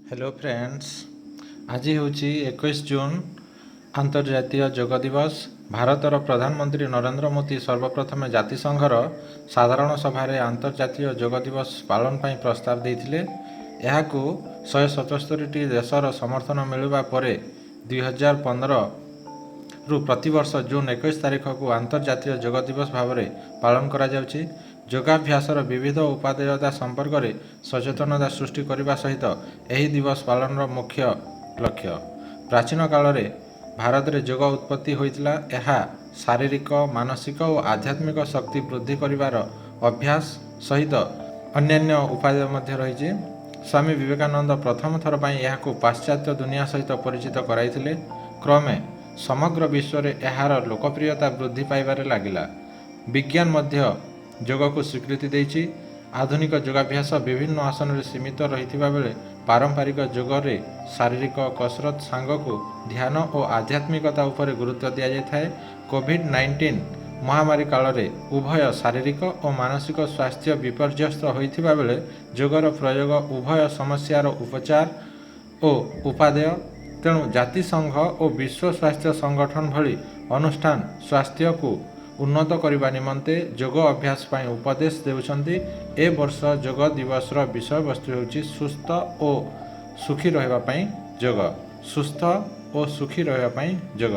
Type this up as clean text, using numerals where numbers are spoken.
Hello friends, आज हूँ 21 जून आंतर्जातीय योग दिवस। भारतर प्रधानमंत्री नरेंद्र मोदी सर्वप्रथम जातिसंघर साधारण सभार आंतर्जातीय योग दिवस पालन पर प्रस्ताव देते। यह 177 देशर समर्थन मिलवा पर 2015 रु प्रतिवर्ष जून 21 तारिख को आंतर्जातीय योग दिवस भाव में पालन करा जाउछि। योगाभ्यासर विविध उपादेयता संपर्क में सचेतनता सृष्टि करने सहित यह दिवस पालन मुख्य लक्ष्य। प्राचीन काल में भारत में योग उत्पत्ति होता। यह शारीरिक, मानसिक और आध्यात्मिक शक्ति वृद्धि कर अभ्यास सहित अन्यान्य उपादेय रही। स्वामी विवेकानंद प्रथम थर पर यह पाश्चात्य दुनिया सहित परिचित कराइथिले। क्रमे समग्र विश्व में यार लोकप्रियता वृद्धि पाइबारे लागिला। विज्ञान मध्य योग को स्वीकृति देछि। आधुनिक योगाभ्यास विभिन्न आसन में सीमित रहिथिबा बेले पारंपरिक योग रे शारीरिक कसरत सांगकु ध्यान और आध्यात्मिकता उपर गुरुत्व दिया जाए। कोविड-19 महामारी काल में उभय शारीरिक और मानसिक स्वास्थ्य विपर्यस्त होइथिबा बेले योगर प्रयोग उभय समस्यार उपचार और उपादेय। तेणु जातिसंघ और विश्व स्वास्थ्य संगठन भली अनुष्ठान स्वास्थ्य को उन्नत करने निमंते योग अभ्यास पर उपदेश देउछन्ति। ए वर्ष योग दिवस विषय वस्तु होछि सुस्थ और सुखी रहबा पई योग। सुस्थ और सुखी रहबा पई योग।